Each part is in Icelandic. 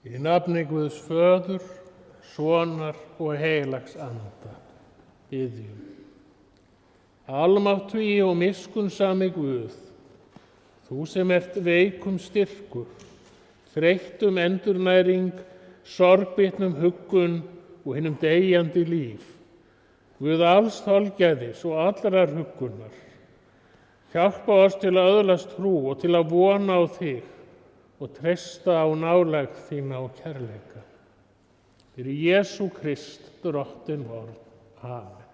Í nafni Guðs Föður, Sonar og heilags anda biðjum. Almáttugi og miskunnsami Guð, þú sem ert veikum styrkur, þreyttum endurnæring, sorgbitnum huggun og hinum deyjandi líf, Guð alls þolgæðis og allrar huggunar, hjálpa oss til að öðlast trú og til að vona á þig og treysta á nálægð þína og kærleika. Fyrir Jesú Krist, Drottinn vor. Amen.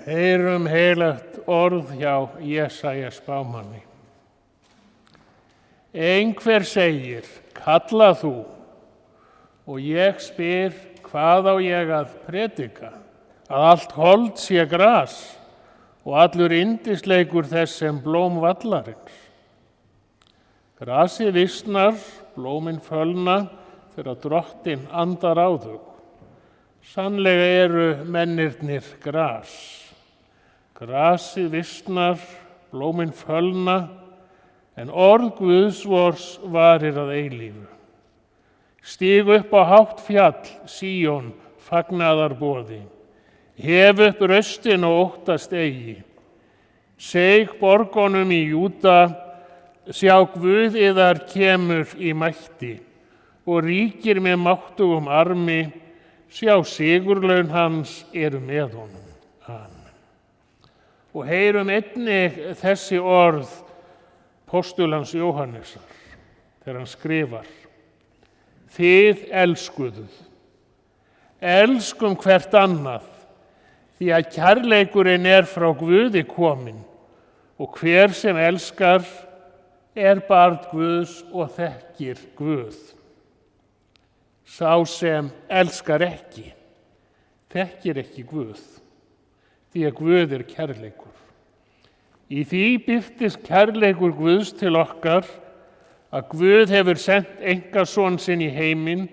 Heyrum heilagt orð hjá Jesaja spámanni. Einhver segir, kalla þú, og ég spyr, hvað á ég að predika? Að allt hold sé gras og allur yndisleikur þess sem blóm vallarins. Grasið visnar, blómin fölna, þegar Drottinn andar á þau. Sannlega eru mennirnir gras. Grasið visnar, blómin fölna, en orð Guðs vors varir að eilífu. Stíg upp á hátt fjall, Síón, fagnaðarboði. Hef upp raustin og óttast eigi. Seig borgunum í Júda, sjá Guð yðar kemur í mætti og ríkir með máttugum armi, sjá sigurlaun hans eru með honum. Amen. Og heyrum einnig þessi orð postulans Jóhannesar þegar hann skrifar: Þið elskuðuð, elskum hvert annað, því að kærleikurinn er frá Guði kominn og hver sem elskar er barn Guðs og þekkir Guð. Sá sem elskar ekki, þekkir ekki Guð, því að Guð er kærleikur. Í því birtist kærleikur Guðs til okkar að Guð hefur sent einkason sinn í heiminn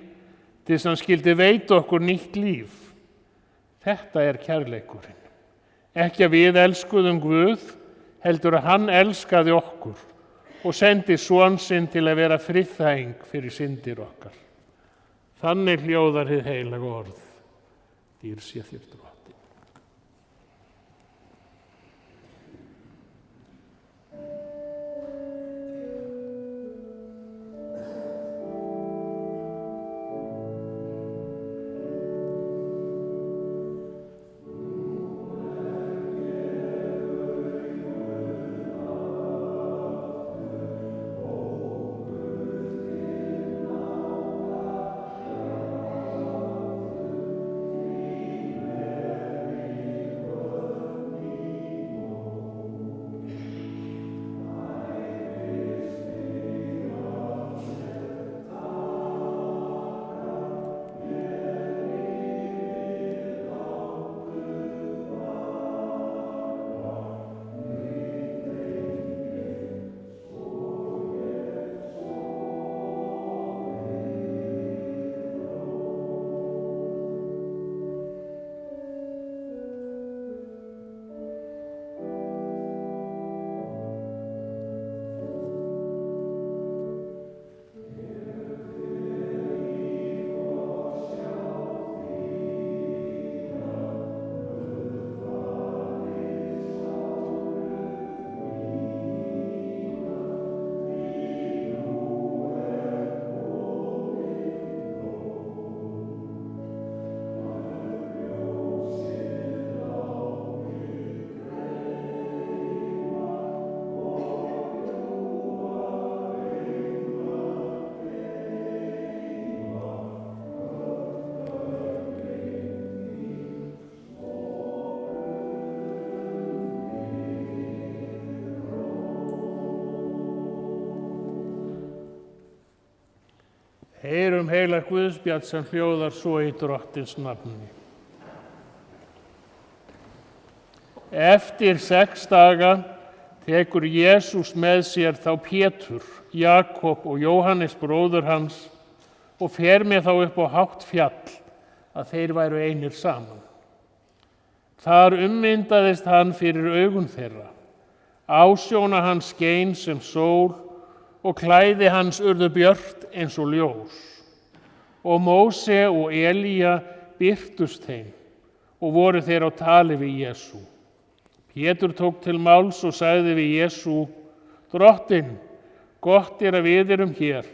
til þess að hann skyldi veita okkur nýtt líf. Þetta er kærleikurinn. Ekki að við elskuðum Guð, heldur að hann elskaði okkur og sendi son sinn til að vera friðþæging fyrir syndir okkar. Þannig hljóðar hið heilaga orð. Dýr sé þér Drottinn. Heyrum heilag Guðspjall sem hljóðar svo í Drottins nafni. Eftir 6 daga tekur Jesús með sér þá Pétur, Jakob og Jóhannes bróður hans og fer með þá upp á hátt fjall að þeir væru einir saman. Þar ummyndaðist hann fyrir augun þeirra. Ásjóna hans skein sem sól og klæði hans urðu björt eins og ljós. Og Móse og Elía birtust þeim og voru þeir á tali við Jesú. Pétur tók til máls og sagði við Jesú: Drottinn, gott er að við erum hér.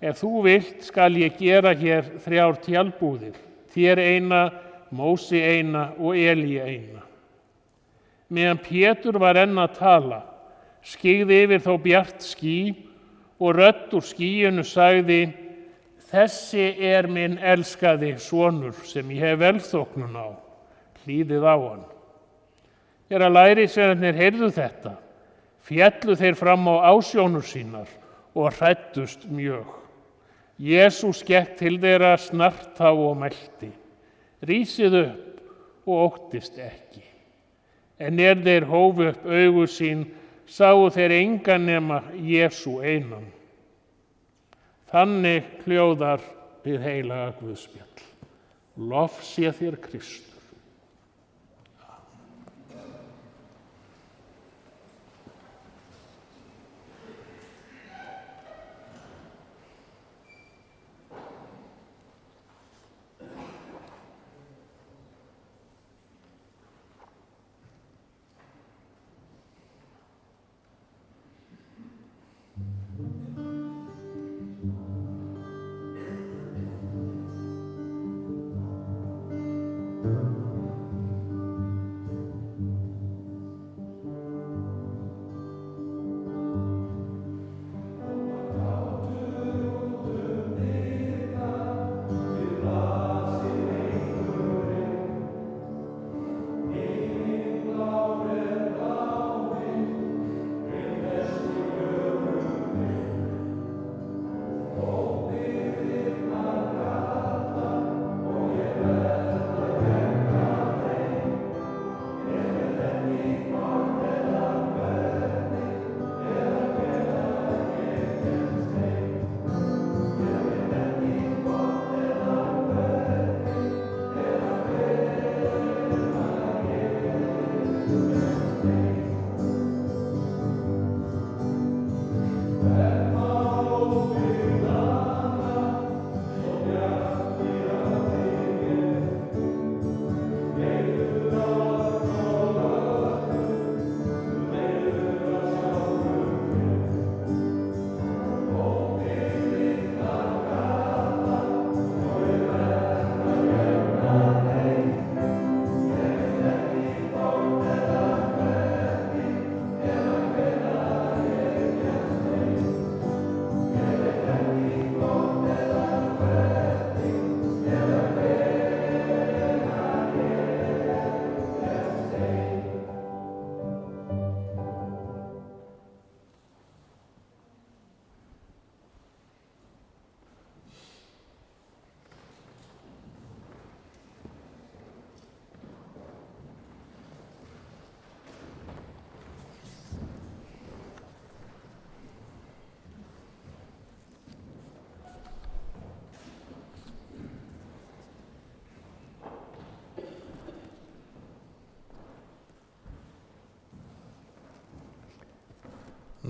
Ef þú vilt skal ég gera hér 3 tjaldbúðir, þér eina, Móse eina og Elía eina. Meðan Pétur var enn að tala, skyggði yfir þá bjart ský og rödd úr skýinu sagði: Þessi er minn elskaði sonur sem ég hef velþóknun á, hlýðið á hann. Þegar lærisveinarnir heyrðu þetta, féllu þeir fram á ásjónur sínar og hræddust mjög. Jesús gekk til þeirra snartá og mælti: Rísið upp og óttist ekki. En þeir hófu upp augu sín, sáu þeir engan nema Jesú einan. Þannig hljóðar hið heilaga Guðspjall. Lof sé þér Kristur.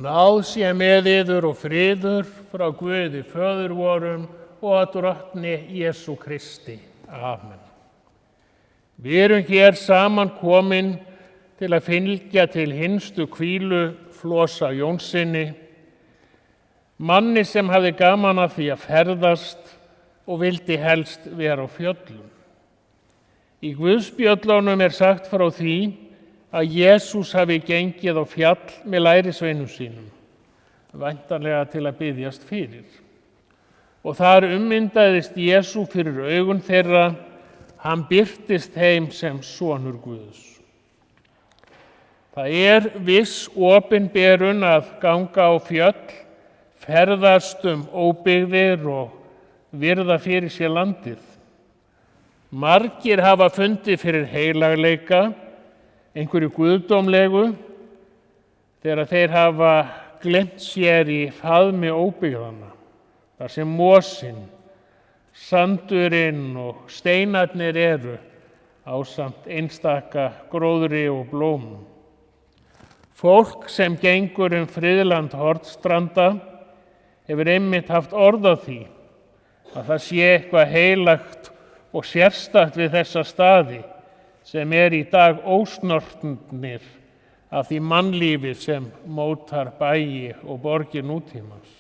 Náð sé með yður og friður frá Guði Föður vorum og að Drottni Jesú Kristi. Amen. Við erum hér saman komin til að fylgja til hinstu hvílu Flosa Jónssyni, manni sem hafði gaman af því að ferðast og vildi helst vera á fjöllum. Í Guðspjöllunum sagt frá því að Jesús hafi gengið á fjall með lærisveinum sínum, væntanlega til að biðjast fyrir. Og þar ummyndaðist Jesú fyrir augun þeirra, hann birtist þeim sem sonur Guðs. Það viss opinberun að ganga á fjöll, ferðast óbyggðir og virða fyrir sér landið. Margir hafa fundið fyrir heilagleika, einhverju guðdómlegu, þegar þeir hafa gleymt sér í faðmi óbyggðanna, þar sem mosinn, sandurinn og steinarnir eru ásamt einstaka gróðri og blómum. Fólk sem gengur friðland Hornstranda hefur einmitt haft orð á því að það sé eitthvað heilagt og sérstakt við þessa staði sem í dag ósnortnir af því mannlífi sem mótar bæi og borgir nútímans.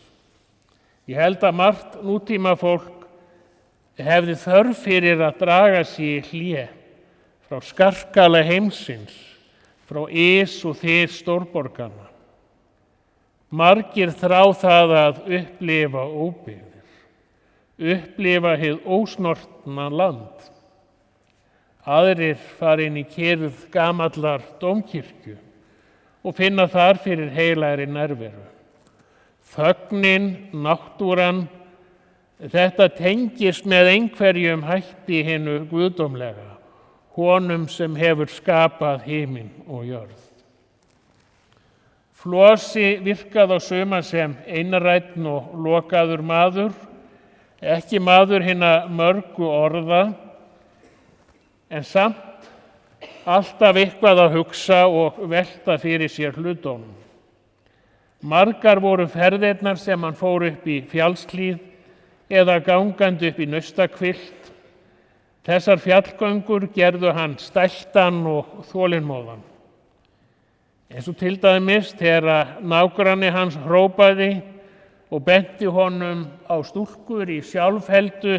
Ég held að margt nútímafólk hefði þörf fyrir að draga sig í hlé frá skarkala heimsins, frá ys og þys stórborganna. Margir þrá það að upplifa óbyggðir, upplifa hið ósnortna land. Aðrir fara inn í kyrrð gamallar dómkirkju og finna þar fyrir heilagri nærveru. Þögnin, náttúran, þetta tengist með einhverjum hætti hinu guðdómlega, honum sem hefur skapað himinn og jörð. Flosi virkaði á suma sem einrænn og lokaður maður, ekki maður hinna mörgu orða, en samt alltaf eitthvað að hugsa og velta fyrir sér hlutunum. Margar voru ferðirnar sem hann fór upp í fjallshlíð eða gangandi upp í Naustakvilt. Þessar fjallgöngur gerðu hann stæltan og þolinmóðan. Eins og til dæmis þegar nágranni hans hrópaði og benti honum á stúlkur í sjálfheldu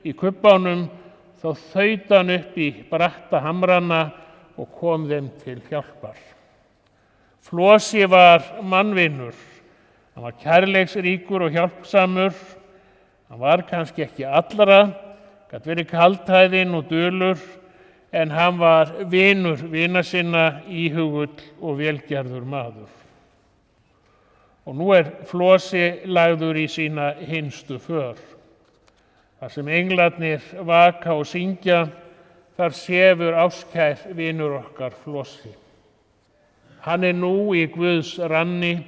í kubbánum, þá þaut hann upp í bratta hamrana og kom þeim til hjálpar. Flosi var mannvinur, hann var kærleiksríkur og hjálpsamur, hann var kannski ekki allra, gat verið kaldhæðinn og dulur, en hann var vinur vina sinna, íhugull og velgerður maður. Og nú Flosi lagður í sína hinstu för. Þar sem englarnir vaka og syngja, þar sefur ástkær vinur okkar Flosi. Hann nú í Guðs ranni,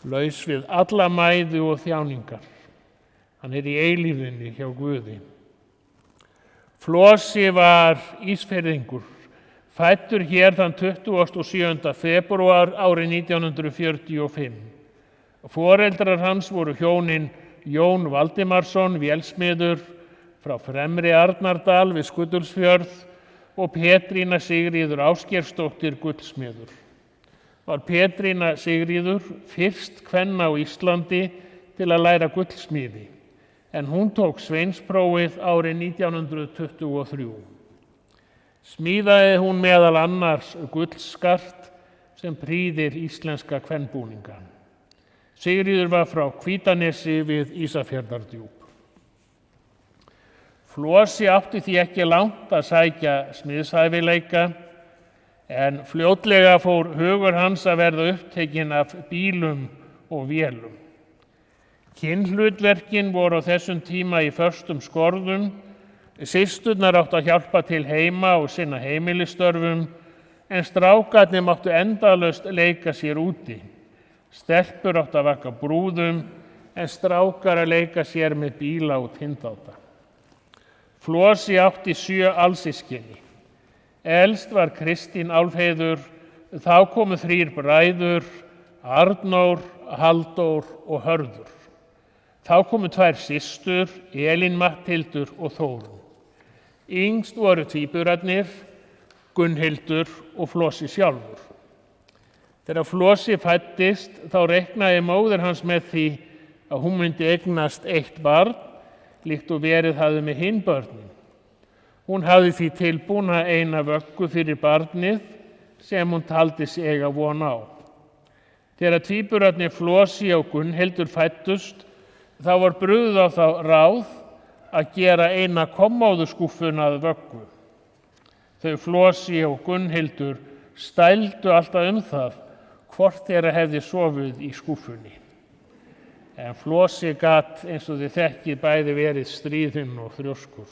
laus við alla mæðu og þjáningar. Hann í eilífðinni hjá Guði. Flosi var Ísfirðingur, fæddur hér þann 27. febrúar árið 1945. Foreldrar hans voru hjónin Jón Valdimarsson, vélsmiður frá Fremri Arnardal við Skutulsfjörð og Petrína Sigríður Ásgeirsdóttir gullsmiður. Var Petrína Sigríður fyrst kvenna á Íslandi til að læra gullsmíði, en hún tók sveinsprófið árið 1923. Smíðaði hún meðal annars gullskart sem prýðir íslenska kvenbúninga. Sigríður var frá Hvítanesi við Ísafjarðardjúp. Flosi átti því ekki langt að sækja smiðshæfileika, en fljótlega fór hugur hans að verða upptekinn af bílum og vélum. Kynhlutverkin voru á þessum tíma í föstum skorðum, systurnar áttu að hjálpa til heima og sinna heimilistörfum, en strákarnir máttu endalaust leika sér úti. Stelpur áttu að vaka brúðum, en strákar að leika sér með bíla og tindáta. Flosi átti 7 alsystkini. Elst var Kristín Álfheiður, þá komu 3 bræður, Arnór, Halldór og Hörður. Þá komu 2 systur, Elín Matthildur og Þórunn. Yngst voru tvíburarnir, Gunnhildur og Flosi sjálfur. Þegar Flosi fæddist, þá reiknaði móðir hans með því að hún myndi eignast 1 barn, líkt og verið hafði með hin börnin. Hún hafði því tilbúna eina vöggu fyrir barnið sem hún taldi sig eiga von á. Þegar tvíburarnir Flosi og Gunnhildur fæddust, þá var brugðið á þá ráð að gera eina kommóðuskúffuna að vöggu. Þau Flosi og Gunnhildur stældu alltaf það hvort þeirra hefði sofið í skúffunni. En Flosi gat, eins og þið þekkið, bæði verið stríðinn og þrjóskur.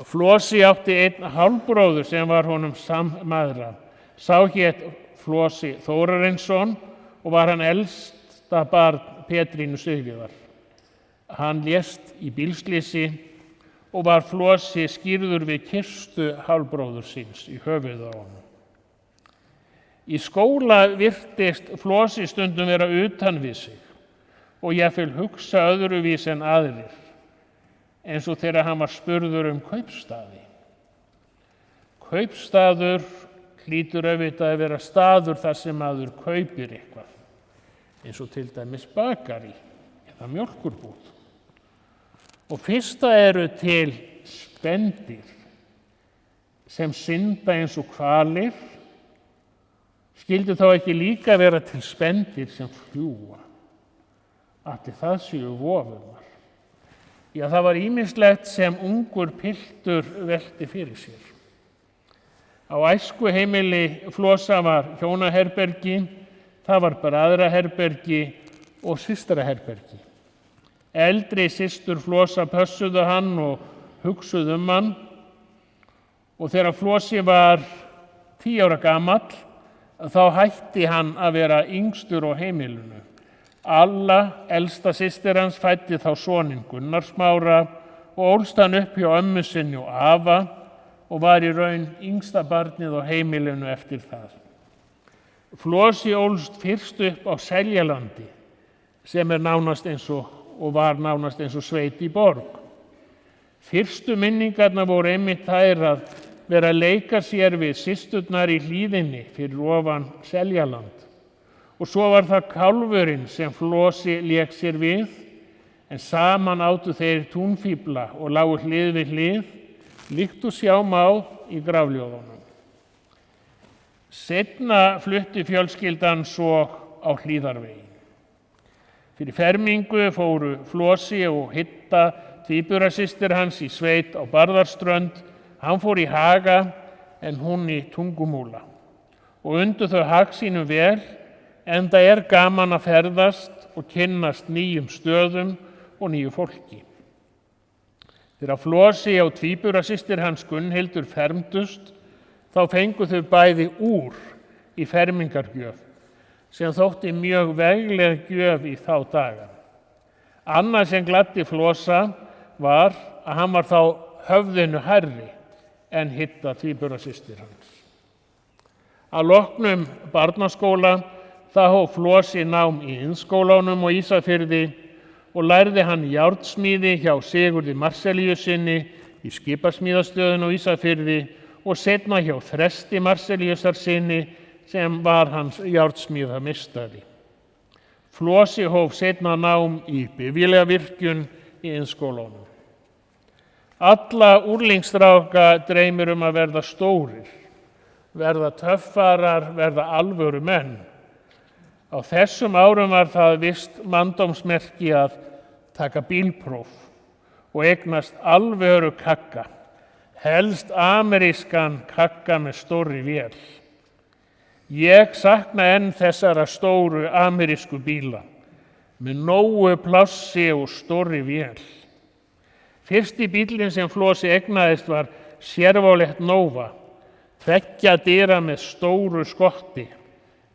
Flosi átti einn hálfbróður sem var honum sammæðra. Sá hét Flosi Þórarinsson og var hann elsta barn Petrínu Sigríðar. Hann lést í bílslysi og var Flosi skírður við kistu hálfbróður síns í höfuðið á honum. Í skóla virtist Flosi stundum vera utan við sig og jafnvel hugsa öðruvís en aðrir, eins og þegar hann var spurður kaupstaði. Kaupstaður hlýtur auðvitað að vera staður þar sem maður kaupir eitthvað, eins og til dæmis bakari eða mjólkurbúð. Og fyrsta eru til spendýr sem synda eins og hvalir. Skyldi þá ekki líka vera til spendýr sem fljúga? Ætli það séu vofurnar. Já, það var ýmislegt sem ungur piltur velti fyrir sér. Á æskuheimili Flosa var hjónaherbergi, það var bræðraherbergi og systraherbergi. Eldri systur Flosa pössuðu hann og hugsuðu hann og þegar Flosi var 10 ára gamall þá hætti hann að vera yngstur á heimilinu. Alla, elsta systir hans, fæddi þá soninn Gunnar Smára og ólst hann upp hjá ömmu sinni og afa og var í raun yngsta barnið á heimilinu eftir það. Flosi ólst fyrst upp á Seljalandi sem nánast eins og var nánast eins og sveit í borg. Fyrstu minningarnar voru einmitt þær að vera að leika sér við systurnar í hlíðinni fyrir ofan Seljaland. Og svo var það kálfurinn sem Flosi lék sér við, en saman áttu þeir túnfífla og lágu hlið við hlið, líkt og sjá má í grafljóðunum. Seinna flutti fjölskyldan svo á Hlíðarveginn. Fyrir fermingu fóru Flosi og Hitta, tvíburasystir hans, í sveit á Barðarströnd. Hann fór í Haga en hún í Tungumúla og undu þau hag sínum vel, enda gaman að ferðast og kynnast nýjum stöðum og nýju fólki. Þegar Flosi og tvíburasystir hans Gunnhildur fermdust, þá fengu þau bæði úr í fermingargjöf, sem þótti mjög vegleg gjöf í þá daga. Annað sem gladdi Flosa var að hann var þá höfðinu hærri en Hitta, tvíburasystir hans. Að loknum barnaskóla þá hóf Flosi nám í Iðnskólanum og Ísafirði og lærði hann járnsmíði hjá Sigurði Marselíusinni í skipasmíðastöðinni á Ísafirði og seinna hjá Þresti Marselíusarsinni sem var hans járnsmíðameistari. Flosi hóf seinna nám í bifvélavirkjun í Iðnskólanum. Alla úrlingsstráka dreymir að verða stórir, verða töffarar, verða alvöru menn. Á þessum árum var það vist manndómsmerki að taka bílpróf og eignast alvöru kagga, helst amerískan kagga með stórri vél. Ég sakna enn þessara stóru amerísku bíla með nógu plássi og stórri vél. Fyrsti bíllinn sem Flosi eignaðist var Chevrolet Nova, 2 dyra með stóru skotti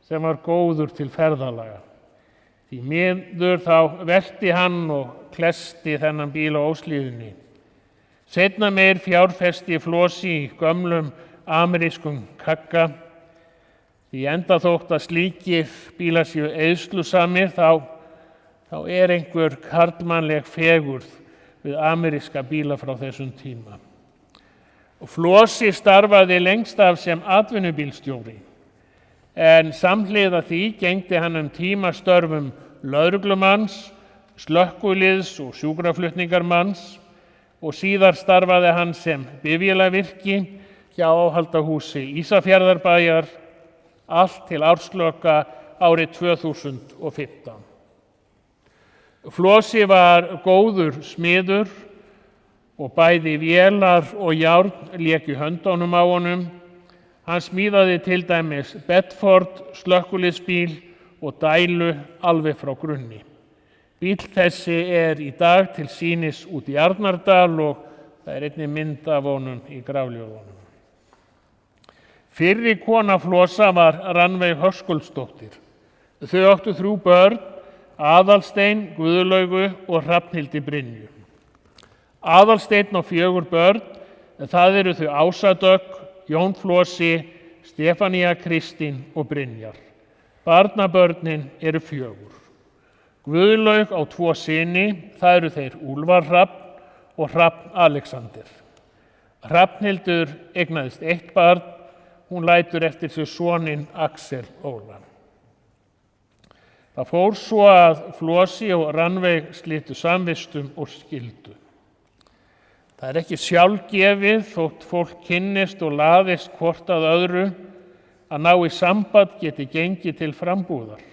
sem var góður til ferðalaga. Því miður þá velti hann og klesti þennan bíl á óshlíðinni. Seinna meir fjárfesti Flosi í gömlum amerískum kagga. Því enda þótt að slíkir bílar séu eyðslusamir þá einhver karlmannleg fegurð við ameríska bíla frá þessum tíma. Og Flosi starfaði lengst af sem atvinnubílstjóri, en samhliða því gegndi hann tíma störfum lögreglumanns, slökkviliðs og sjúkraflutningarmanns og síðar starfaði hann sem bifvélavirki hjá áhaldahúsi Ísafjarðarbæjar allt til ársloka árið 2015. Flosi var góður smiður og bæði vélar og járn lék í höndunum á honum. Hann smíðaði til dæmis Bedford slökkviliðsbíl og dælu alveg frá grunni. Bíll þessi í dag til sýnis út í Arnardal og það einnig mynd af honum í grafljóðunum. Fyrri kona Flosa var Rannveig Höskuldsdóttir. Þau áttu 3 börn, Aðalstein, Guðlaugu og Hrafnhildi Brynju. Aðalsteinn á 4 börn, það eru þau Ása Dögg, Jón Flosi, Stefanía Kristín og Brynjar. Barnabörnin eru 4. Guðlaug á 2 syni, það eru þeir Úlfar Hrafn og Hrafn Alexander. Hrafnhildur eignaðist 1 barn, hún lætur eftir sig soninn Axel Óla. Það fór svo að Flosi og Rannveig slitu samvistum og skildu. Það ekki sjálfgefið þótt fólk kynnist og laðist hvort að öðru að ná í samband geti gengið til frambúðar.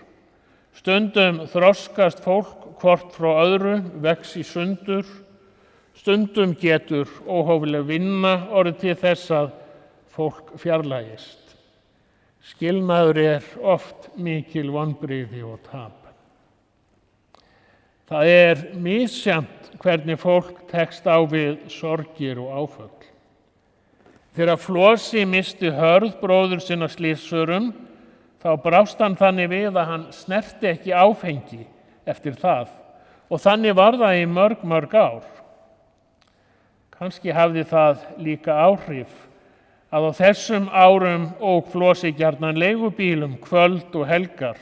Stundum þroskast fólk hvort frá öðru, vex í sundur. Stundum getur óhófleg vinna orðið til þess að fólk fjarlægist. Skilnaður er oft mikil vonbrigði og tap. Það er misjafnt hvernig fólk tekst á við sorgir og áföll. Þegar Flosi missti Hörð bróður sinn á slysförum, þá brást hann þannig við að hann snerti ekki áfengi eftir það og þannig var það í mörg ár. Kannski hafði það líka áhrif að á þessum árum ók Flosi gjarnan leigubílum kvöld og helgar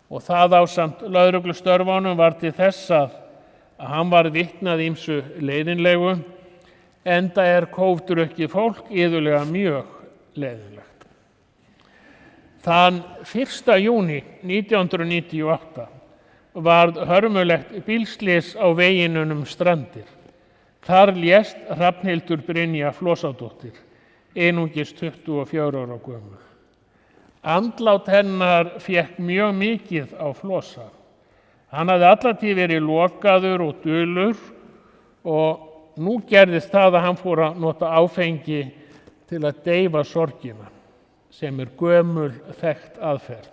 og það ásamt lögreglustörfunum var til þess að hann var vitni að ýmsu leiðinlegu, enda er kófdrukkið fólk iðulega mjög leiðinlegt. Þann 1. júní 1998 varð hörmulegt bílslys á veginum Strandir. Þar lést Hrafnhildur Brynja Flosadóttir, einungis 24 ára gömul. Andlát hennar fékk mjög mikið á Flosa. Hann hafði alla tíð verið lokaður og dulur og nú gerðist það að hann fór að nota áfengi til að deyfa sorgina, sem er gömul þekkt aðferð.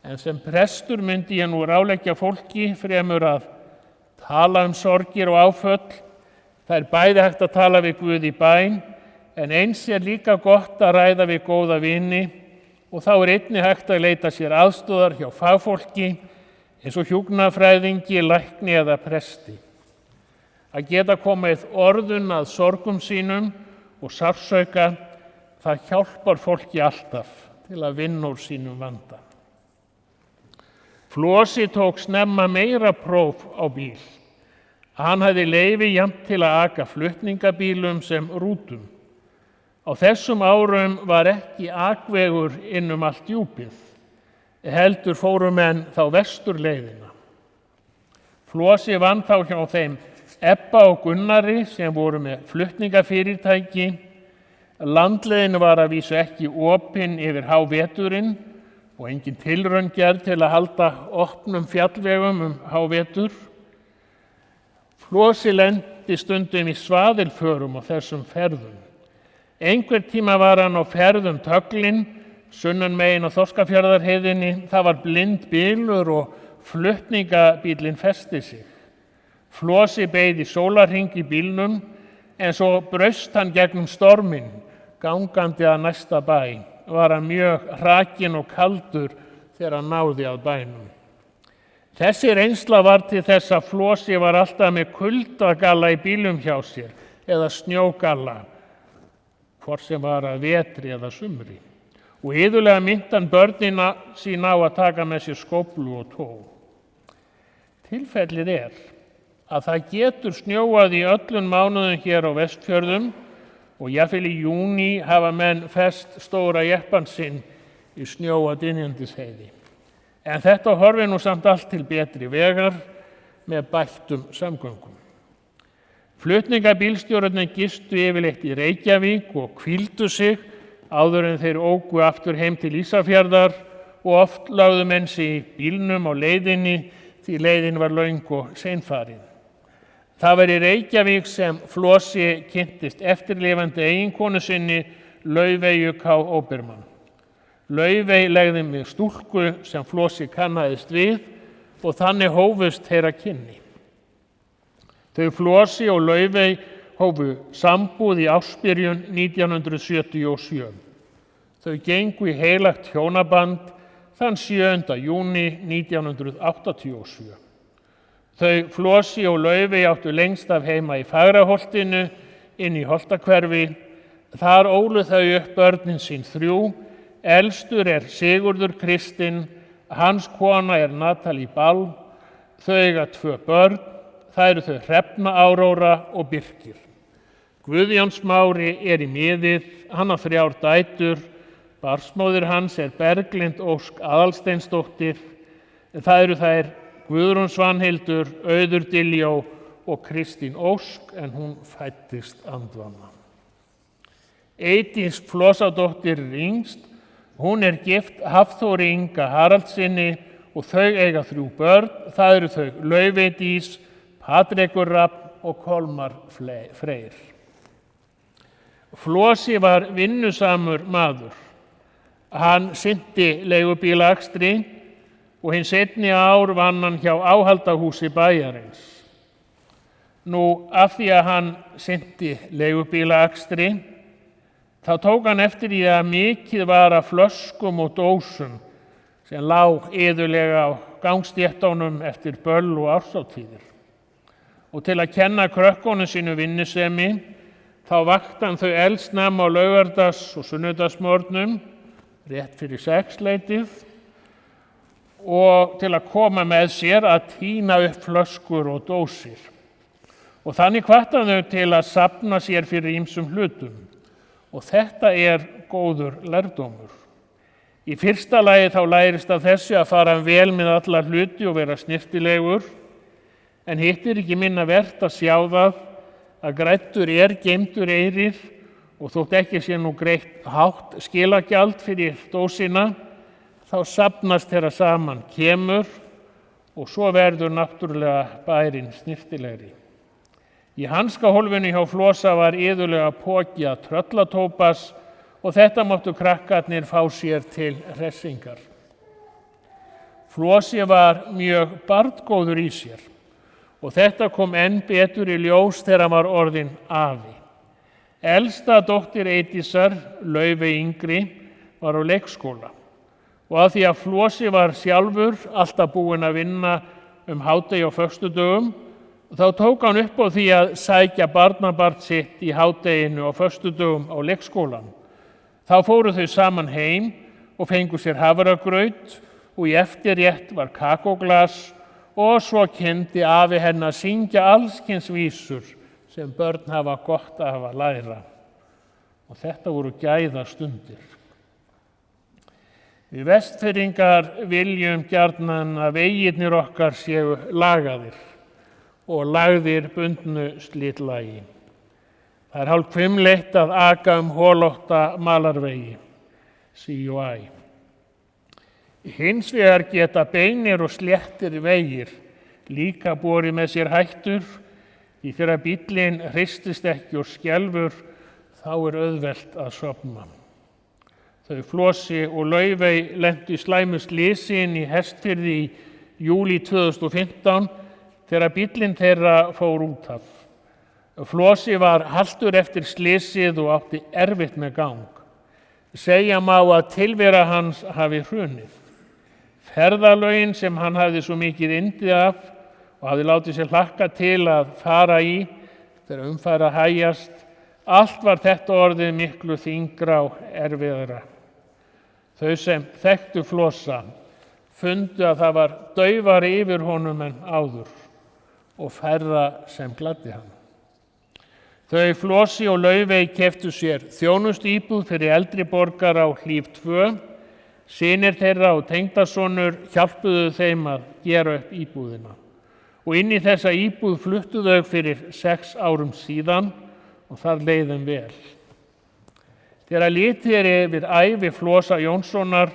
En sem prestur myndi ég nú ráðleggja fólki fremur að tala sorgir og áföll. Það er bæði hægt að tala við Guð í bæn, en eins er líka gott að ræða við góða vini og þá er einnig hægt að leita sér aðstoðar hjá fagfólki eins og hjúkrunarfræðingi, lækni eða presti. Að geta komið orðun að sorgum sínum og sársauka, það hjálpar fólki alltaf til að vinna úr sínum vanda. Flosi tók snemma meira próf á bíl. Hann hafði leyfi jafnt til að aka flutningabílum sem rútum. Á þessum árum var ekki akvegur inn allt djúpið, heldur fóru menn þá vesturleiðina. Flosi vann þá hjá þeim Ebba og Gunnari sem voru með flutningafyrirtæki. Landleiðin var að vísu ekki opin yfir háveturinn og engin tilraun gerð til að halda opnum fjallvegum hávetur. Flosi lenti stundum í svaðilförum á þessum ferðum. Einhver tíma var hann á ferðum Töglin, sunnan megin á Þorskafjarðarheiðinni. Það var blind bylur og flutningabíllinn festi sig. Flosi beið í sólarhring í bílnum en svo braust hann gegnum storminn, gangandi að næsta bæ. Var hann mjög hrakinn og kaldur þegar hann náði að bænum. Þessi reynsla var til þess að Flosi var alltaf með kuldagalla í bílum hjá sér eða snjógalla, hvort sem var að vetri eða sumri. Og iðulega minnti hann börnina sín á að taka með sér skóflu og tó. Tilfellið er að það getur snjóað í öllum mánuðum hér á Vestfjörðum og jafnvel í júní hafa menn fest stóra jeppann sinn í snjó að Dynjandisheiði. En þetta horfir nú samt allt til betri vegar með bættum samgöngum. Flutningabílstjórarnir gistu yfirleitt í Reykjavík og hvíldu sig áður en þeir óku aftur heim til Ísafjarðar og oft lögðu menn sig í bílnum á leiðinni því leiðin var löng og seinfarin. Það var í Reykjavík sem Flosi kynntist eftirlifandi eiginkonu sinni, Laufeyju K. Óbermann. Laufey legði mig stúlku sem Flosi kannaðist við og þannig hófust þeirra kynni. Þau Flosi og Laufey hófu sambúð í ársbyrjun 1977. Þau gengu í heilagt hjónaband þann 7. júní 1987. Þau Flosi og Laufey áttu lengst af heima í Fagraholtinu inn í Holtakverfi. Þar ólu þau upp börnin sín 3. Elstur er Sigurður Kristinn, hans kona er Natalie Ball. Þau eiga 2 börn, það eru þau Hrefna Áróra og Birkir. Guðjón Smári er í miðið, hann á 3 dætur. Barnsmóðir hans er Berglind Ósk Aðalsteinsdóttir. Það eru þær Guðrún Svanhildur, Auður Diljó og Kristín Ósk, en hún fæddist andvana. Eydís Flosadóttir er yngst. Hún er gift Hafþóri Inga Haraldsinni og þau eiga 3 börn. Það eru þau Laufey Dís, Patrekur Rafn og Kolmar Freyr. Flosi var vinnusamur maður. Hann sinnti leigubílaakstri og hinn seinni ár vann hann hjá áhaldahúsi bæjarins. Nú, af því að hann sinnti leigubílaakstri, þá tók hann eftir því að mikið var af flöskum og dósum sem lá iðulega á gangstéttunum eftir böll og árshátíðir. Og til að kenna krökkunum sínu vinnusemi, þá vakti hann þau eldsnemma á laugardags- og sunnudagsmorgnum, rétt fyrir 6-leytið, og til að koma með sér að tína upp flöskur og dósir. Og þannig hvatti hann þau til að safna sér fyrir ýmsum hlutum. Og þetta góður lærdómur. Í fyrsta lagi þá lærist af þessu að fara vel með alla hluti og vera snyrtilegur, en hitt ekki minna vert að sjá það að græddur geymdur eyrir og þótt ekki sé nú greitt hátt skilagjald fyrir dósina, þá safnast þeirra saman kemur og svo verður náttúrulega bærinn snyrtilegri. Í hanskahólfinu hjá Flosa var iðulega poki af tröllatóbas og þetta máttu krakkarnir fá sér til hressingar. Flosi var mjög barngóður í sér og þetta kom enn betur í ljós þegar hann var orðinn afi. Elsta dóttir Eydísar, Laufey yngri, var á leikskóla og af því að Flosi var sjálfur alltaf búinn að vinna hádegi á föstudögum, þá tók hann upp á því að sækja barnabarn sitt í hádeginu á föstudögum á leikskólan. Þá fóru þau saman heim og fengu sér hafragraut og í eftirrétt var kakóglas og svo kenndi afi henni að syngja allskyns vísur sem börn hafa gott af að læra. Og þetta voru gæðastundir. Við Vestfirðingar viljum gjarnan að vegirnir okkar séu lagaðir og lagðir bundnu slitlagi. Það hálfkvimleitt að aka holótta malarvegi, sí og æ. Hins vegar geta beinir og sléttir vegir líka borið með sér hættur, því þegar bíllinn hristist ekki og skelfur, þá auðvelt að sofna. Þau Flosi og Laufey lentu í slæmu slysi í Hestfirði í júlí 2015 þegar bíllinn þeirra fór út af. Flosi var haltur eftir slysið og átti erfitt með gang. Segja má að tilvera hans hafi hrunið. Ferðalögin sem hann hafði svo mikið yndi af og hafði látið sér hlakka til að fara í þegar umfæra hægjast, allt var þetta orðið miklu þyngra og erfiðara. Þau sem þekktu Flosa fundu að það var daufari yfir honum en áður og færra sem gladdi hann. Þau Flosi og Laufey keyptu sér þjónustuíbúð fyrir eldri borgara á Hlíf 2. Synir þeirra og tengdasonur hjálpuðu þeim að gera upp íbúðina. Og inn í þessa íbúð fluttu þau fyrir 6 árum síðan og þar leið þeim vel. Þegar litið yfir ævi Flosa Jónssonar,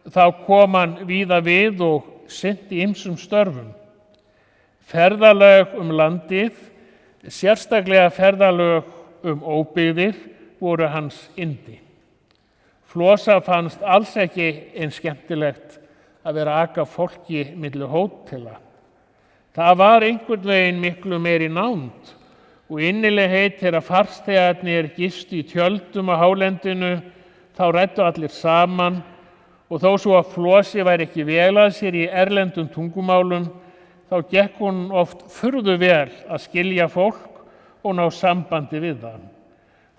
þá kom hann víða við og sinnti ýmsum störfum. Ferðalög landið, sérstaklega ferðalög óbyggðir, voru hans yndi. Flosa fannst alls ekki eins skemmtilegt að vera að aka fólki milli hótela. Það var einhvern veginn miklu meiri nánd og innilegheit þegar farþegarnir gistu í tjöldum á hálendinu, þá ræddu allir saman og þó svo að Flosi væri ekki vel að sér í erlendum tungumálum, þá gekk hún oft furðu vel að skilja fólk og ná sambandi við það.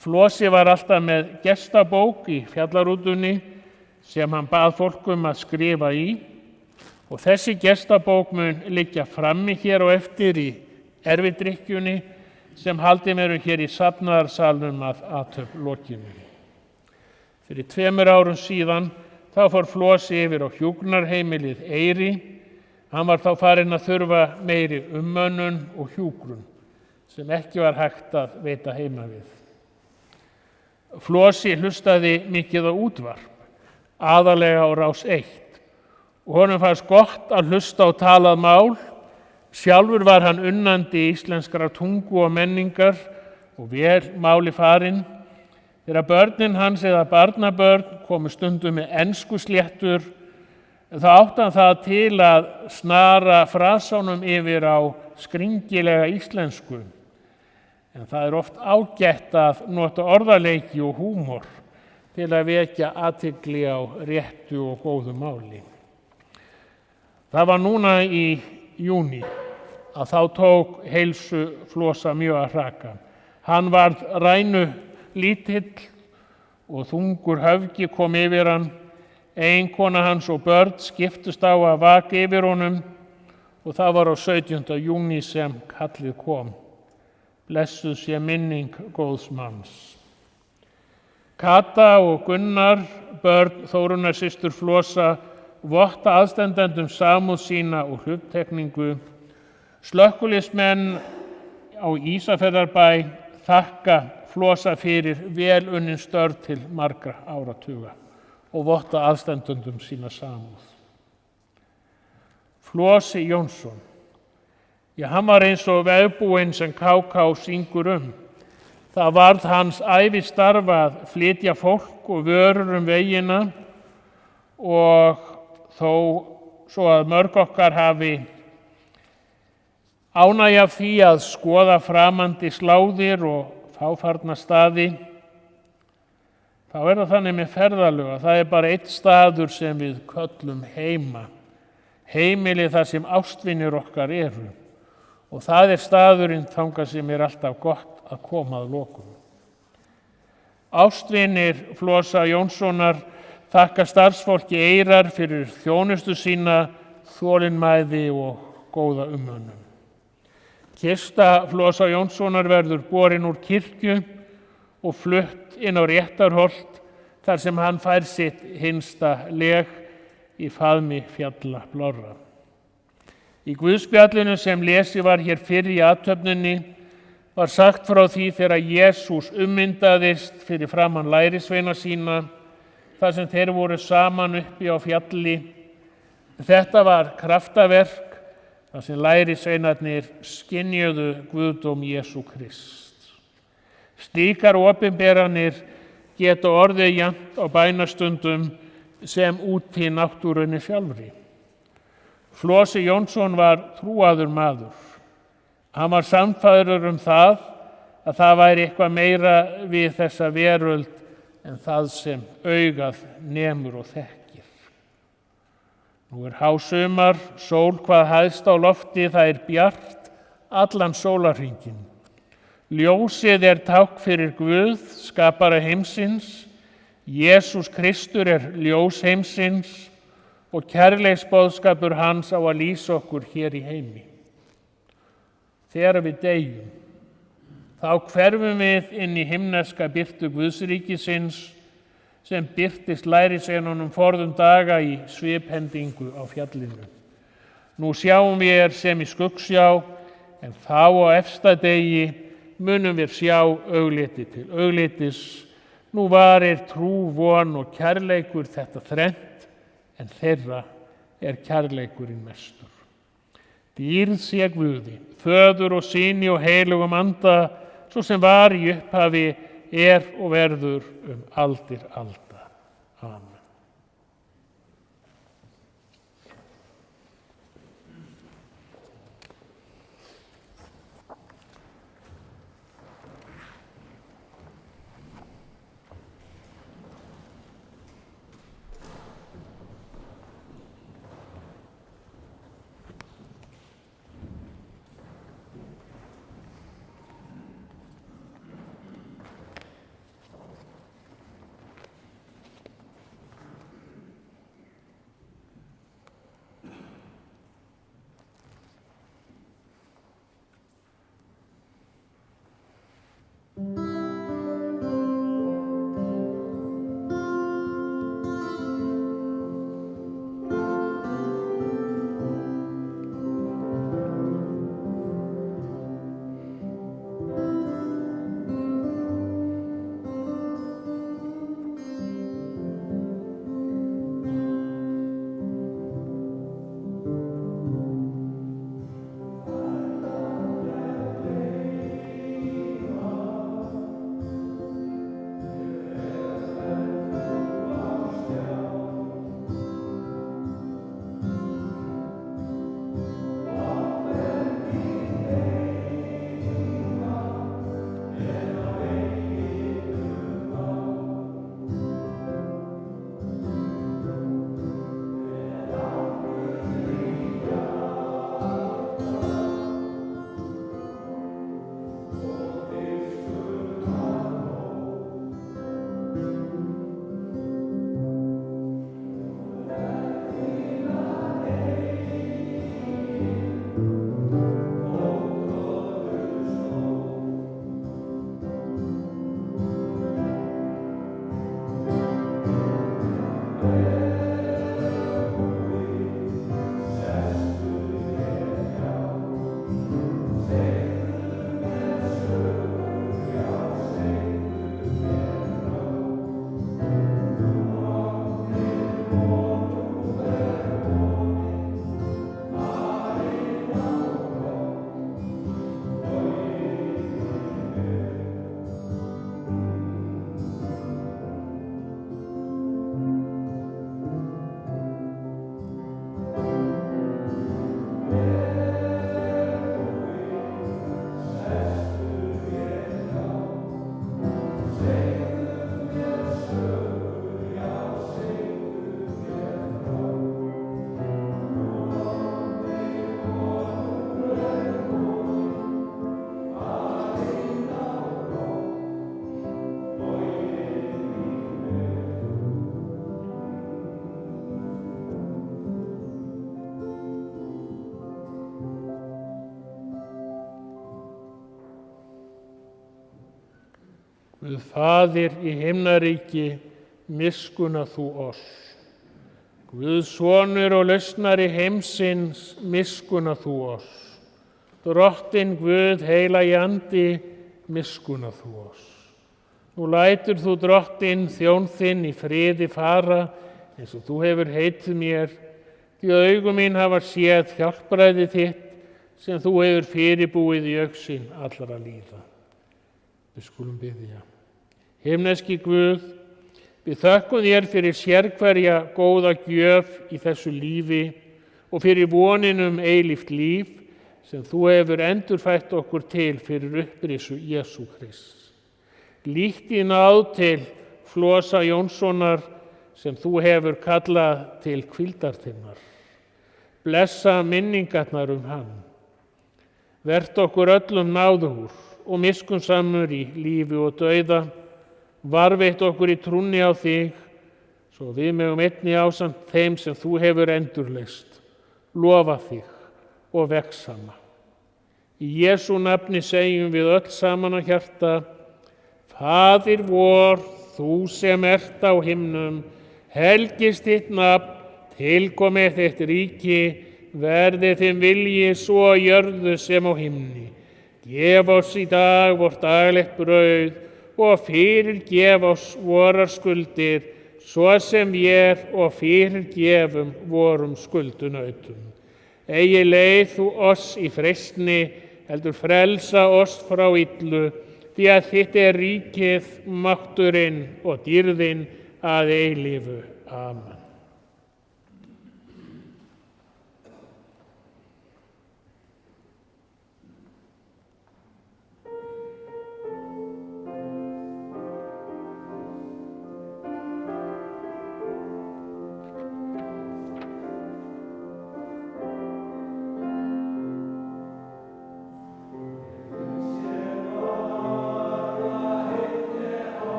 Flosi var alltaf með gestabók í fjallarútunni sem hann bað fólk að skrifa í og þessi gestabók mun liggja frammi hér á eftir í erfidrykkjunni sem haldin verður hér í safnaðarsalnum að athöfn lokinni. Fyrir 2 árum síðan þá fór Flosi yfir á hjúkrunarheimilið Eyri. Hann var þá farinn að þurfa meiri umönnun og hjúkrun sem ekki var hægt að veita heima við. Flosi hlustaði mikið á útvarp, aðallega á Rás 1 og honum fannst gott að hlusta á talað mál. Sjálfur var hann unnandi íslenskrar tungu og menningar og vel máli farinn Þegar börnin hans eða barnabörn komu stundum með enskusléttur, þá átti hann það til að snara frasánum yfir á skringilega íslensku. En það er oft ágætt að nota orðaleiki og húmor til að vekja athygli á réttu og góðu máli. Það var núna í júní að þá tók heilsu Flosa mjög að hraka. Hann varð rænu lítill og þungur höfgi kom yfir hann. Eiginkona hans og börn skiptust á að vaka yfir honum og það var á 17. júní sem kallið kom. Blessuð sé minning góðs manns. Kata og Gunnar, börn Þórunnar systur Flosa, votta aðstandendum samúð sína og hluttekningu. Slökkviliðsmenn á Ísafjarðarbæ þakka Flosa fyrir vel unnin störf til margra áratuga og votta aðstandendum sína samúð. Flosi Jónsson. Hann var eins og vefbúinn sem KK syngur um. Það varð hans ævistarf að flytja fólk og vörur vegina og þó svo að mörg okkar hafi ánægju af því að skoða framandi slóðir og fáfarna staði, þá það þannig með ferðalög að það bara einn staður sem við köllum heima, heimili þar sem ástvinir okkar eru. Og það staðurinn þangað sem alltaf gott að koma að lokum. Ástvinir Flosa Jónssonar þakka starfsfólki Eyrar fyrir þjónustu sína, þolinmæði og góða umönnun. Kista Flosa Jónssonar verður borin úr kirkju og flutt inn á Réttarholt þar sem hann fær sitt hinsta leg í faðmi fjalla blárra. Í Guðspjallinu sem lesið var hér fyrr í athöfninni var sagt frá því þegar Jesús ummyndaðist fyrir framan lærisveina sína, þar sem þeir voru saman uppi á fjalli. Þetta var kraftaverk, þar sem lærisveinarnir skynjuðu guðdóm Jesú Krist. Slíkar opinberanir geta orðið jafnt á bænastundum sem úti í náttúrunni sjálfri. Flosi Jónsson var trúaður maður. Hann var sannfærður það að það væri eitthvað meira við þessa veröld en það sem augað nemur og þekkir. Nú hásumar, sól hvað hæðst á lofti, það bjart allan sólarhringinn. Ljósið tákn fyrir Guð, skapara heimsins. Jesús Kristur ljós heimsins og kærleiksboðskapur hans á að lýsa okkur hér í heimi. Þegar við deyjum, þá hverfum við inn í himneska birtu Guðsríkisins sem birtist lærisveinunum forðum daga í sviphendingu á fjallinu. Nú sjáum við sem í skuggsjá, en þá á efsta degi munum við sjá augliti til auglitis. Nú varir trú, von og kærleikur þetta þrennt, en þeirra kærleikurinn mestur. Dýrð sé Guði, Föður og Syni og heilugum anda, svo sem var í upphafi, og verður aldir alda. Amen. Guð Faðir í himnaríki, miskunna þú oss. Guð Sonur og lausnari heimsins, miskunna þú oss. Drottinn Guð heilagi andi, miskunna þú oss. Nú lætur þú Drottinn þjón þinn í friði fara, eins og þú hefur heitið mér, því augu mín hafa séð hjálpræði þitt, sem þú hefur fyrirbúið í augsýn allra líða. Við skulum biðja. Himneski Guð, við þökkum þér fyrir sérhverja góða gjöf í þessu lífi og fyrir vonin eilíft líf sem þú hefur endurfætt okkur til fyrir upprisu Jesú Krists. Líkt í náð til Flosa Jónssonar sem þú hefur kallað til hvíldar þinnar. Blessa minningarnar hann. Vert okkur öllum náðugur og miskunnsamur í lífi og dauða. Varveitt okkur í trúnni á þig, svo við megum einnig ásamt þeim sem þú hefur endurleist, lofa þig og vegsama. Í Jesú nafni segjum við öll saman á hjarta: Faðir vor, þú sem ert á himnum, helgist þitt nafn, tilkomi þitt ríki, verði þinn vilji svo á jörðu sem á himni. Gef oss í dag vort daglegt brauð og fyrirgef oss vorar skuldir, svo sem vér og fyrirgefum vorum skuldunautum. Eigi leið þú oss í freistni, heldur frelsa oss frá illu, því að þitt ríkið, mátturinn og dýrðin að eilífu. Amen.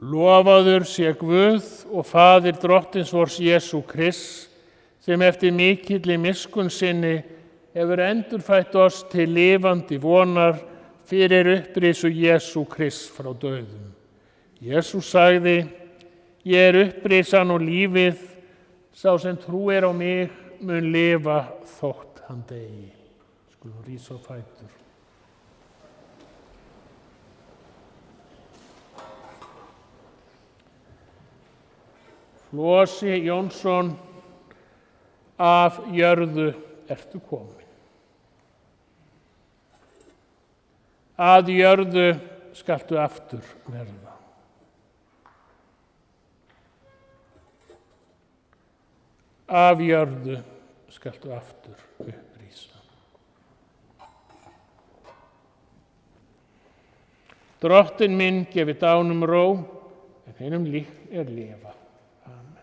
Lofaður sé Guð og Faðir drottins vors Jesú Krists, sem eftir mikilli miskunn sinni hefur endurfætt oss til lifandi vonar fyrir upprisu Jesú Krists frá dauðum. Jesús sagði: Ég er upprisan og lífið, sá sem trúir á mig mun lifa þótt hann deyi. Skulum rísa á fætur. Flosi Jónsson, af jörðu ertu komin. Að jörðu skaltu aftur verða. Af jörðu skaltu aftur upprísa. Drottinn minn gefi dánum ró, en hinum líkt er lifa. Amen.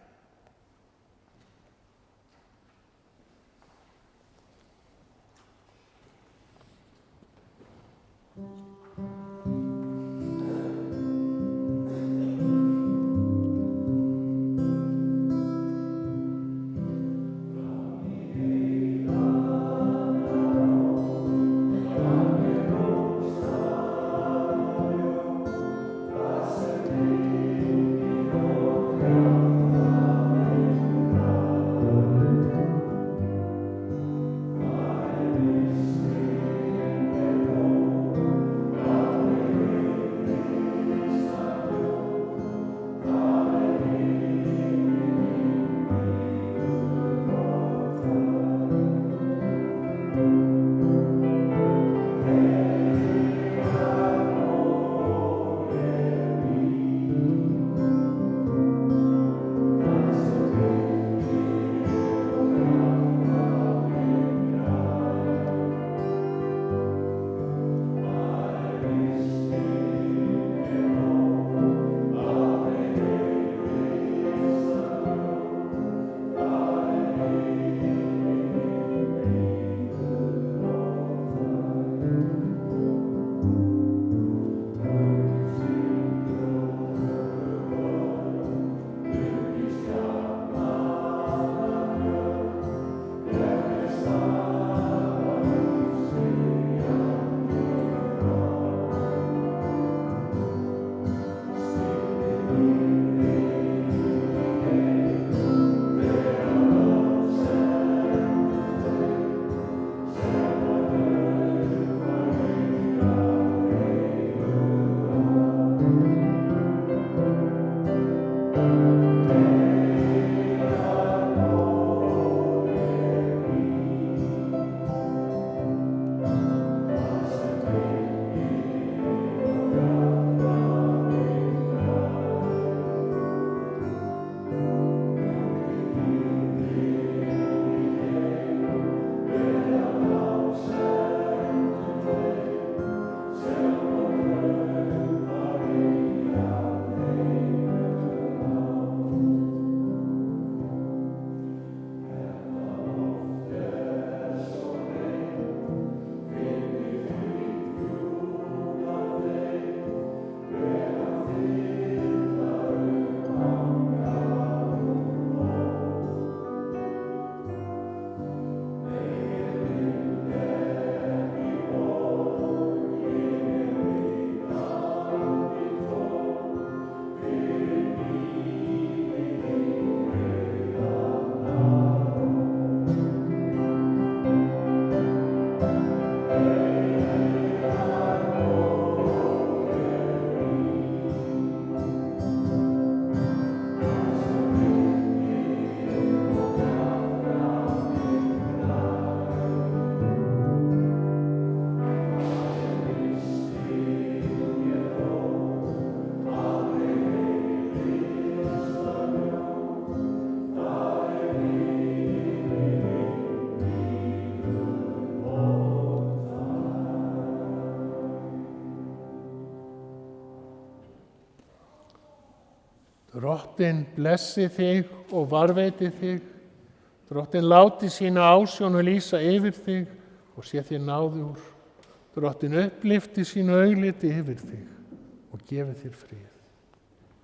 Drottinn blessi þig og varveiti þig. Drottinn láti sína ásjón lýsa yfir þig og sé þér náðugur. Drottinn upplyfti sínu augliti yfir þig og gefi þér frið.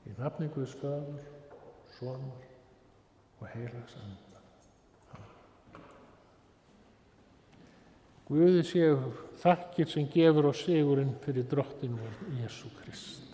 Í nafni Guðs Föður, Sonar og Heilags Anda. Guði séu þakkir sem gefur oss sigurinn fyrir drottinn Jesú Krist.